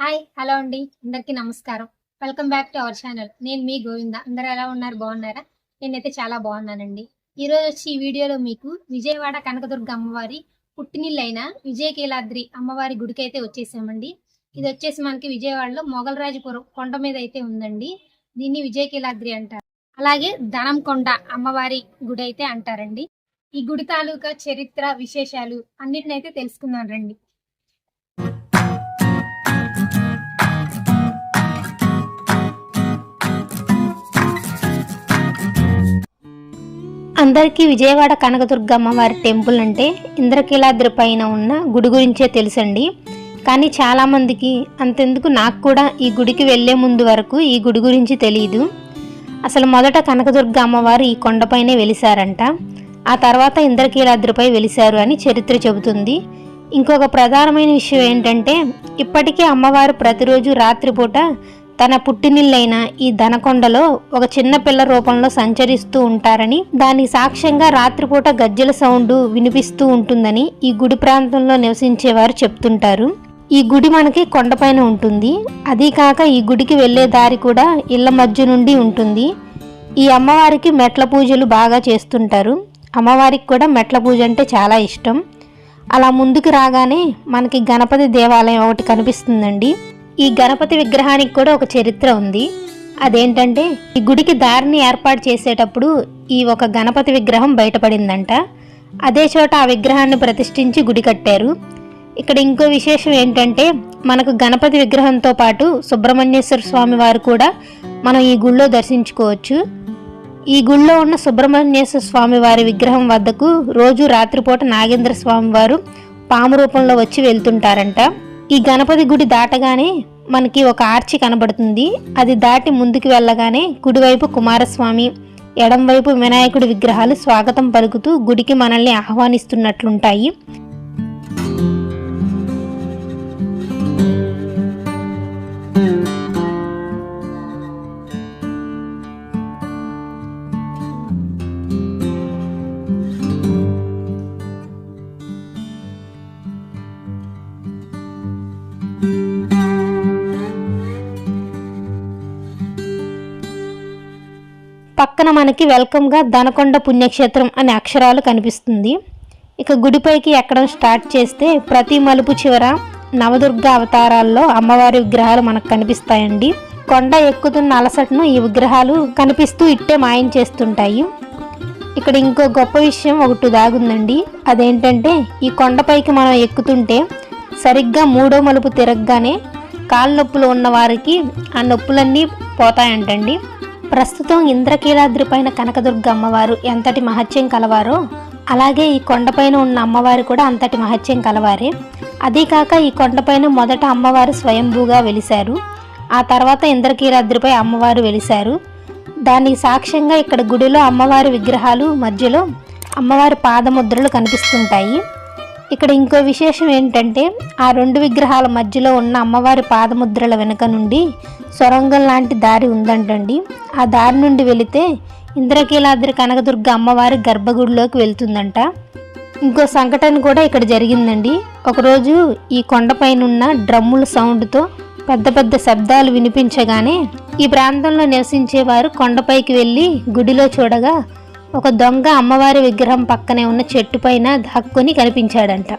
Hi hello అండి, అందరికీ నమస్కారం. Welcome back to our channel. నేను మీ గోవింద. అందరూ ఎలా ఉన్నారు? బాగున్నారా? నేనైతే చాలా బాగున్నానండి. ఈరోజు వచ్చి ఈ వీడియోలో మీకు విజయవాడ కనకదుర్గ అమ్మవారి పుట్టినిల్లైన విజయకీలాద్రి అమ్మవారి గుడికి అయితే వచ్చేసామండి. ఇది వచ్చేసి మనకి విజయవాడలో మొగలరాజపురం కొండ మీద అయితే ఉందండి. దీన్ని విజయకీలాద్రి అంటారు. అలాగే ధనంకొండ అమ్మవారి గుడి అయితే అంటారండి. ఈ గుడి తాలూకా చరిత్ర విశేషాలు అన్నిటినైతే తెలుసుకుందాం రండి. అందరికీ విజయవాడ కనకదుర్గ అమ్మవారి టెంపుల్ అంటే ఇంద్రకీలాద్రి పైన ఉన్న గుడి గురించే తెలుసండి. కానీ చాలామందికి అంతెందుకు నాకు కూడా ఈ గుడికి వెళ్లే ముందు వరకు ఈ గుడి గురించి తెలియదు. అసలు మొదట కనకదుర్గ అమ్మవారు ఈ కొండపైనే వెలిసారంట. ఆ తర్వాత ఇంద్రకీలాద్రిపై వెలిసారు అని చరిత్ర చెబుతుంది. ఇంకొక ప్రధానమైన విషయం ఏంటంటే ఇప్పటికీ అమ్మవారు ప్రతిరోజు రాత్రిపూట తన పుట్టినిల్లైన ఈ ధనకొండలో ఒక చిన్న పిల్ల రూపంలో సంచరిస్తూ ఉంటారని, దాని సాక్ష్యంగా రాత్రిపూట గజ్జెల సౌండ్ వినిపిస్తూ ఉంటుందని ఈ గుడి ప్రాంతంలో నివసించేవారు చెప్తుంటారు. ఈ గుడి మనకి కొండపైన ఉంటుంది. అదీ కాక ఈ గుడికి వెళ్లే దారి కూడా ఇళ్ల మధ్య నుండి ఉంటుంది. ఈ అమ్మవారికి మెట్ల పూజలు బాగా చేస్తుంటారు. అమ్మవారికి కూడా మెట్ల పూజ అంటే చాలా ఇష్టం. అలా ముందుకు రాగానే మనకి గణపతి దేవాలయం ఒకటి కనిపిస్తుందండి. ఈ గణపతి విగ్రహానికి కూడా ఒక చరిత్ర ఉంది. అదేంటంటే ఈ గుడికి దారిని ఏర్పాటు చేసేటప్పుడు ఈ ఒక గణపతి విగ్రహం బయటపడిందంట. అదే చోట ఆ విగ్రహాన్ని ప్రతిష్ఠించి గుడి కట్టారు. ఇక్కడ ఇంకో విశేషం ఏంటంటే మనకు గణపతి విగ్రహంతో పాటు సుబ్రహ్మణ్యేశ్వర స్వామి వారు కూడా మనం ఈ గుళ్ళో దర్శించుకోవచ్చు. ఈ గుళ్ళో ఉన్న సుబ్రహ్మణ్యేశ్వర స్వామి వారి విగ్రహం వద్దకు రోజు రాత్రిపూట నాగేంద్ర స్వామి వారు పాము రూపంలో వచ్చి వెళ్తుంటారంట. ఈ గణపతి గుడి దాటగానే మనకి ఒక ఆర్చి కనబడుతుంది. అది దాటి ముందుకు వెళ్ళగానే కుడివైపు కుమారస్వామి, ఎడంవైపు వినాయకుడి విగ్రహాలు స్వాగతం పలుకుతూ గుడికి మనల్ని ఆహ్వానిస్తున్నట్లుంటాయి. పక్కన మనకి వెల్కమ్గా ధనకొండ పుణ్యక్షేత్రం అనే అక్షరాలు కనిపిస్తుంది. ఇక గుడిపైకి ఎక్కడం స్టార్ట్ చేస్తే ప్రతి మలుపు చివర నవదుర్గ అవతారాల్లో అమ్మవారి విగ్రహాలు మనకు కనిపిస్తాయండి. కొండ ఎక్కుతున్న అలసటను ఈ విగ్రహాలు కనిపిస్తూ ఇట్టే మాయం చేస్తుంటాయి. ఇక్కడ ఇంకో గొప్ప విషయం ఒకటి దాగుందండి. అదేంటంటే ఈ కొండపైకి మనం ఎక్కుతుంటే సరిగ్గా మూడో మలుపు తిరగగానే కాళ్ళ నొప్పులు ఉన్న వారికి ఆ నొప్పులన్నీ పోతాయంటండి. ప్రస్తుతం ఇంద్రకీలాద్రి పైన కనకదుర్గ అమ్మవారు ఎంతటి మహత్యం కలవారో అలాగే ఈ కొండపైన ఉన్న అమ్మవారు కూడా అంతటి మహత్యం కలవారే. అదీ కాక ఈ కొండపైన మొదట అమ్మవారు స్వయంభూగా వెలిశారు. ఆ తర్వాత ఇంద్రకీలాద్రిపై అమ్మవారు వెలిశారు. దానికి సాక్ష్యంగా ఇక్కడ గుడిలో అమ్మవారి విగ్రహాలు మధ్యలో అమ్మవారి పాదముద్రలు కనిపిస్తుంటాయి. ఇక్కడ ఇంకో విశేషం ఏంటంటే ఆ రెండు విగ్రహాల మధ్యలో ఉన్న అమ్మవారి పాదముద్రల వెనుక నుండి సొరంగం లాంటి దారి ఉందంటండి. ఆ దారి నుండి వెళితే ఇంద్రకీలాద్రి కనకదుర్గ అమ్మవారి గర్భగుడిలోకి వెళ్తుందంట. ఇంకో సంఘటన కూడా ఇక్కడ జరిగిందండి. ఒకరోజు ఈ కొండపైనున్న డ్రమ్ముల సౌండ్తో పెద్ద పెద్ద శబ్దాలు వినిపించగానే ఈ ప్రాంతంలో నివసించేవారు కొండపైకి వెళ్ళి గుడిలో చూడగా ఒక దొంగ అమ్మవారి విగ్రహం పక్కనే ఉన్న చెట్టు పైన దాక్కుని కనిపించాడంట.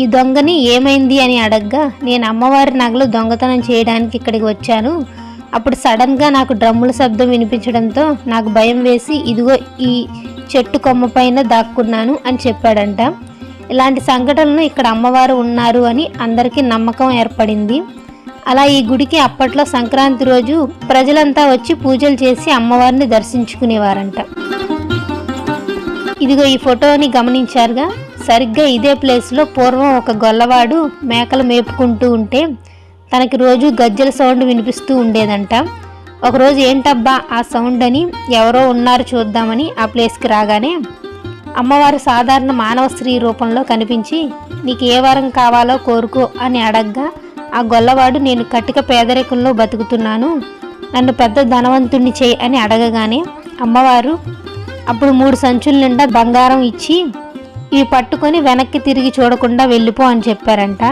ఈ దొంగని ఏమైంది అని అడగ్గా, నేను అమ్మవారి నగలు దొంగతనం చేయడానికి ఇక్కడికి వచ్చాను. అప్పుడు సడన్గా నాకు డ్రమ్ముల శబ్దం వినిపించడంతో నాకు భయం వేసి ఇదిగో ఈ చెట్టు కొమ్మ పైన దాక్కున్నాను అని చెప్పాడంట. ఇలాంటి సంఘటనలు ఇక్కడ అమ్మవారు ఉన్నారు అని అందరికీ నమ్మకం ఏర్పడింది. అలా ఈ గుడికి అప్పట్లో సంక్రాంతి రోజు ప్రజలంతా వచ్చి పూజలు చేసి అమ్మవారిని దర్శించుకునేవారంట. ఇదిగో ఈ ఫోటోని గమనించారుగా, సరిగ్గా ఇదే ప్లేస్లో పూర్వం ఒక గొల్లవాడు మేకలు మేపుకుంటూ ఉంటే తనకి రోజు గజ్జెల సౌండ్ వినిపిస్తూ ఉండేదంట. ఒకరోజు ఏంటబ్బా ఆ సౌండ్ అని ఎవరో ఉన్నారు చూద్దామని ఆ ప్లేస్కి రాగానే అమ్మవారు సాధారణ మానవ స్త్రీ రూపంలో కనిపించి నీకు ఏ వరం కావాలో కోరుకో అని అడగ్గా ఆ గొల్లవాడు నేను కటిక పేదరికంలో బతుకుతున్నాను, నన్ను పెద్ద ధనవంతుణ్ణి చేయి అని అడగగానే అమ్మవారు అప్పుడు 3 సంచుల నిండా బంగారం ఇచ్చి ఇవి పట్టుకొని వెనక్కి తిరిగి చూడకుండా వెళ్ళిపో అని చెప్పారంట.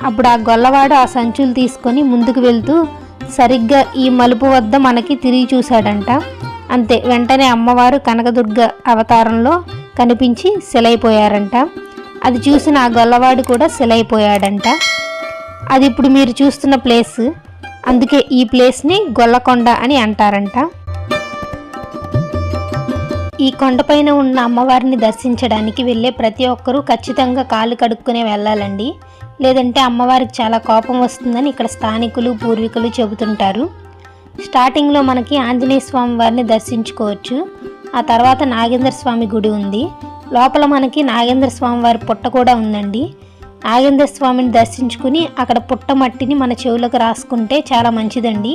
అప్పుడు ఆ గొల్లవాడు ఆ సంచులు తీసుకొని ముందుకు వెళ్తూ సరిగ్గా ఈ మలుపు వద్ద మనకి తిరిగి చూశాడంట. అంతే, వెంటనే అమ్మవారు కనకదుర్గ అవతారంలో కనిపించి శిలైపోయారంట. అది చూసిన ఆ గొల్లవాడు కూడా శిలైపోయాడంట. అది ఇప్పుడు మీరు చూస్తున్న ప్లేస్, అందుకే ఈ ప్లేస్ని గొల్లకొండ అని అంటారంట. ఈ కొండపైన ఉన్న అమ్మవారిని దర్శించడానికి వెళ్ళే ప్రతి ఒక్కరూ ఖచ్చితంగా కాళ్ళు కడుక్కునే వెళ్ళాలండి. లేదంటే అమ్మవారికి చాలా కోపం వస్తుందని ఇక్కడ స్థానికులు పూర్వీకులు చెబుతుంటారు. స్టార్టింగ్లో మనకి ఆంజనేయ స్వామి వారిని దర్శించుకోవచ్చు. ఆ తర్వాత నాగేంద్ర స్వామి గుడి ఉంది. లోపల మనకి నాగేంద్ర స్వామి వారి పుట్ట కూడా ఉందండి. నాగేంద్ర స్వామిని దర్శించుకుని అక్కడ పుట్ట మట్టిని మన చెవులకు రాసుకుంటే చాలా మంచిదండి.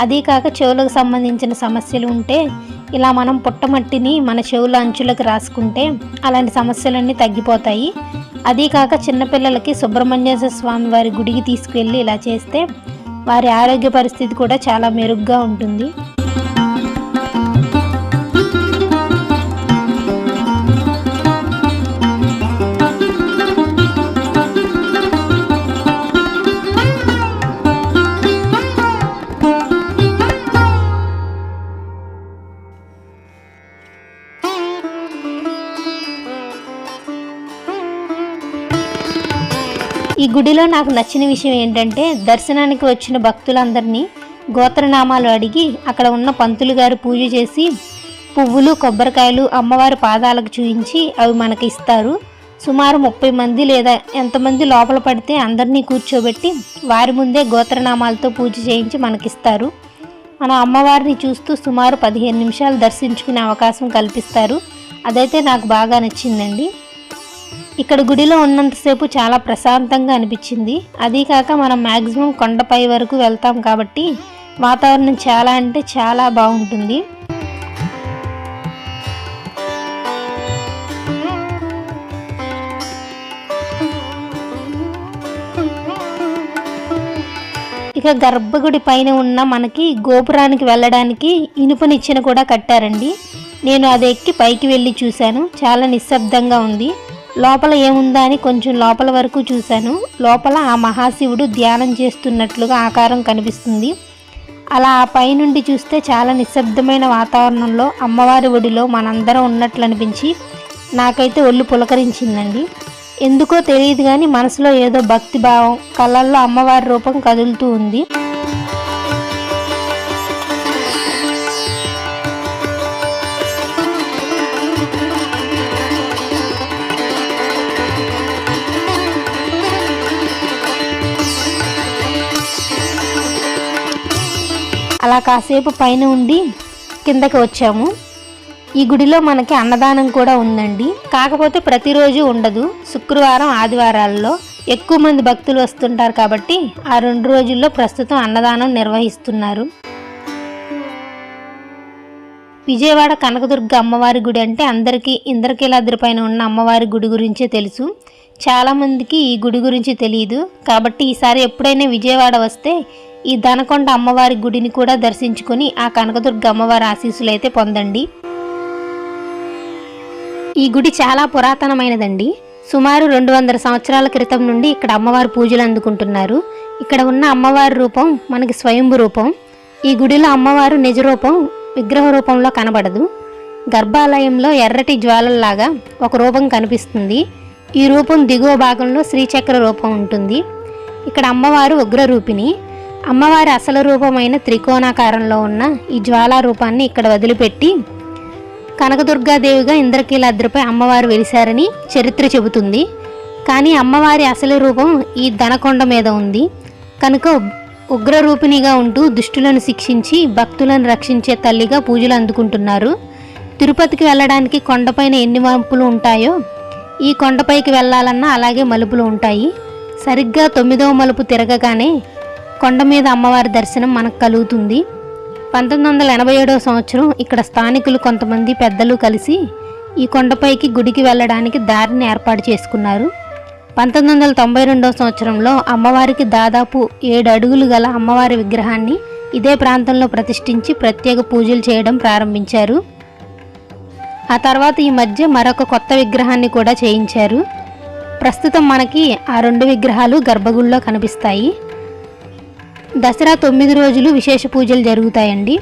అదీ కాక చెవులకు సంబంధించిన సమస్యలు ఉంటే ఇలా మనం పుట్టమట్టిని మన చెవుల అంచులకు రాసుకుంటే అలాంటి సమస్యలన్నీ తగ్గిపోతాయి. అదీ కాక చిన్నపిల్లలకి సుబ్రహ్మణ్యేశ్వర స్వామి వారి గుడికి తీసుకువెళ్ళి ఇలా చేస్తే వారి ఆరోగ్య పరిస్థితి కూడా చాలా మెరుగ్గా ఉంటుంది. ఈ గుడిలో నాకు నచ్చిన విషయం ఏంటంటే దర్శనానికి వచ్చిన భక్తులందరినీ గోత్రనామాలు అడిగి అక్కడ ఉన్న పంతులు గారు పూజ చేసి పువ్వులు కొబ్బరికాయలు అమ్మవారి పాదాలకు చూయించి అవి మనకి ఇస్తారు. సుమారు 30 మంది లేదా ఎంతమంది లోపల పడితే అందరినీ కూర్చోబెట్టి వారి ముందే గోత్రనామాలతో పూజ చేయించి మనకిస్తారు. మన అమ్మవారిని చూస్తూ సుమారు 15 నిమిషాలు దర్శించుకునే అవకాశం కల్పిస్తారు. అదైతే నాకు బాగా నచ్చిందండి. ఇక్కడ గుడిలో ఉన్నంతసేపు చాలా ప్రశాంతంగా అనిపించింది. అదీ కాక మనం మ్యాక్సిమం కొండపై వరకు వెళ్తాం కాబట్టి వాతావరణం చాలా అంటే చాలా బాగుంటుంది. ఇక గర్భగుడి పైన ఉన్న మనకి గోపురానికి వెళ్ళడానికి ఇనుప నిచ్చెన కూడా కట్టారండి. నేను అది ఎక్కి పైకి వెళ్ళి చూశాను. చాలా నిశ్శబ్దంగా ఉంది. లోపల ఏముందా అని కొంచెం లోపల వరకు చూశాను. లోపల ఆ మహాశివుడు ధ్యానం చేస్తున్నట్లుగా ఆకారం కనిపిస్తుంది. అలా ఆ పైనుండి చూస్తే చాలా నిశ్శబ్దమైన వాతావరణంలో అమ్మవారి ఒడిలో మనందరం ఉన్నట్లు అనిపించి నాకైతే ఒళ్ళు పులకరించిందండి. ఎందుకో తెలియదు కానీ మనసులో ఏదో భక్తి భావం, కళ్ళల్లో అమ్మవారి రూపం కదులుతూ ఉంది. అలా కాసేపు పైన ఉండి కిందకి వచ్చాము. ఈ గుడిలో మనకి అన్నదానం కూడా ఉందండి. కాకపోతే ప్రతిరోజు ఉండదు. శుక్రవారం ఆదివారాల్లో ఎక్కువ మంది భక్తులు వస్తుంటారు కాబట్టి ఆ 2 రోజుల్లో ప్రస్తుతం అన్నదానం నిర్వహిస్తున్నారు. విజయవాడ కనకదుర్గ అమ్మవారి గుడి అంటే అందరికీ ఇంద్రకీలాద్రి పైన ఉన్న అమ్మవారి గుడి గురించే తెలుసు. చాలామందికి ఈ గుడి గురించి తెలియదు. కాబట్టి ఈసారి ఎప్పుడైనా విజయవాడ వస్తే ఈ దనకొండ అమ్మవారి గుడిని కూడా దర్శించుకొని ఆ కనకదుర్గ అమ్మవారి ఆశీస్సులు అయితే పొందండి. ఈ గుడి చాలా పురాతనమైనదండి. సుమారు 200 సంవత్సరాల క్రితం నుండి ఇక్కడ అమ్మవారి పూజలు అందుకుంటున్నారు. ఇక్కడ ఉన్న అమ్మవారి రూపం మనకి స్వయంభు రూపం. ఈ గుడిలో అమ్మవారు నిజ రూపం విగ్రహ రూపంలో కనబడదు. గర్భాలయంలో ఎర్రటి జ్వాలల్లాగా ఒక రూపం కనిపిస్తుంది. ఈ రూపం దిగువ భాగంలో శ్రీచక్ర రూపం ఉంటుంది. ఇక్కడ అమ్మవారు ఉగ్రరూపిణి. అమ్మవారి అసలు రూపమైన త్రికోణాకారంలో ఉన్న ఈ జ్వాలా రూపాన్ని ఇక్కడ వదిలిపెట్టి కనకదుర్గాదేవిగా ఇంద్రకీలాద్రిపై అమ్మవారు వెలిశారని చరిత్ర చెబుతుంది. కానీ అమ్మవారి అసలు రూపం ఈ దనకొండ మీద ఉంది కనుక ఉగ్రరూపిణిగా ఉంటూ దుష్టులను శిక్షించి భక్తులను రక్షించే తల్లిగా పూజలు అందుకుంటున్నారు. తిరుపతికి వెళ్ళడానికి కొండపైన ఎన్ని మలుపులు ఉంటాయో ఈ కొండపైకి వెళ్ళాలన్నా అలాగే మలుపులు ఉంటాయి. సరిగ్గా 9వ మలుపు తిరగగానే కొండ మీద అమ్మవారి దర్శనం మనకు కలుగుతుంది. 1987వ సంవత్సరం ఇక్కడ స్థానికులు కొంతమంది పెద్దలు కలిసి ఈ కొండపైకి గుడికి వెళ్ళడానికి దారిని ఏర్పాటు చేసుకున్నారు. 1992వ సంవత్సరంలో అమ్మవారికి దాదాపు 7 అడుగులు గల అమ్మవారి విగ్రహాన్ని ఇదే ప్రాంతంలో ప్రతిష్ఠించి ప్రత్యేక పూజలు చేయడం ప్రారంభించారు. ఆ తర్వాత ఈ మధ్య మరొక కొత్త విగ్రహాన్ని కూడా చేయించారు. ప్రస్తుతం మనకి ఆ 2 విగ్రహాలు గర్భగుడిలో కనిపిస్తాయి. దసరా 9 రోజులు విశేష పూజలు జరుగుతాయండి.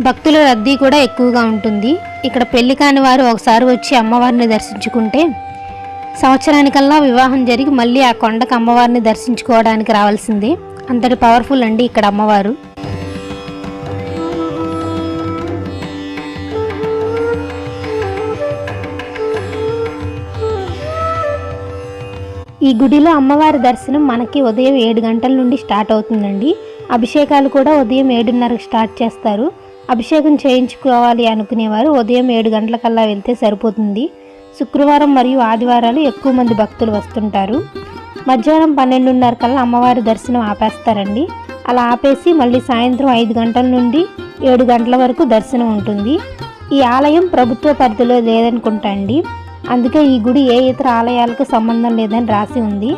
భక్తుల రద్దీ కూడా ఎక్కువగా ఉంటుంది. ఇక్కడ పెళ్లి కాని వారు ఒకసారి వచ్చి అమ్మవారిని దర్శించుకుంటే సంవత్సరానికల్లా వివాహం జరిగి మళ్ళీ ఆ కొండకు అమ్మవారిని దర్శించుకోవడానికి రావాల్సిందే. అంతటి పవర్ఫుల్ అండి ఇక్కడ అమ్మవారు. ఈ గుడిలో అమ్మవారి దర్శనం మనకి ఉదయం 7 గంటల నుండి స్టార్ట్ అవుతుందండి. అభిషేకాలు కూడా ఉదయం 7:30కి స్టార్ట్ చేస్తారు. అభిషేకం చేయించుకోవాలి అనుకునేవారు ఉదయం 7 గంటలకల్లా వెళ్తే సరిపోతుంది. శుక్రవారం మరియు ఆదివారాలు ఎక్కువ మంది భక్తులు వస్తుంటారు. మధ్యాహ్నం 12:30 కల్లా అమ్మవారి దర్శనం ఆపేస్తారండి. అలా ఆపేసి మళ్ళీ సాయంత్రం 5 గంటల నుండి 7 గంటల వరకు దర్శనం ఉంటుంది. ఈ ఆలయం ప్రభుత్వ పరిధిలో లేదనుకుంటా అండి. అందుకే ఈ గుడి ఏ ఇతర ఆలయాలకు సంబంధం లేదని రాసి ఉంది.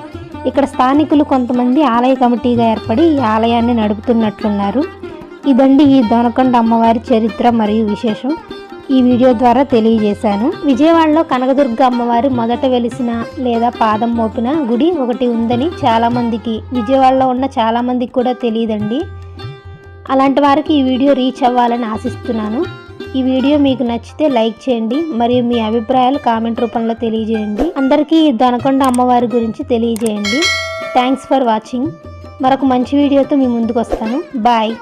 ఇక్కడ స్థానికులు కొంతమంది ఆలయ కమిటీగా ఏర్పడి ఈ ఆలయాన్ని నడుపుతున్నట్లున్నారు. ఇదండి ఈ దొనకొండ అమ్మవారి చరిత్ర మరియు విశేషం ఈ వీడియో ద్వారా తెలియజేశాను. విజయవాడలో కనకదుర్గ అమ్మవారి మొదట వెలిసిన లేదా పాదం మోపిన గుడి ఒకటి ఉందని చాలామందికి, విజయవాడలో ఉన్న చాలామందికి కూడా తెలియదండి. అలాంటి వారికి ఈ వీడియో రీచ్ అవ్వాలని ఆశిస్తున్నాను. ఈ వీడియో మీకు నచ్చితే లైక్ చేయండి మరియు మీ అభిప్రాయాలు కామెంట్ రూపంలో తెలియజేయండి. అందరికీ ఈ దొనకొండ అమ్మవారి గురించి తెలియజేయండి. Thanks for watching. మరొక మంచి వీడియోతో మీ ముందుకు వస్తాను. బాయ్.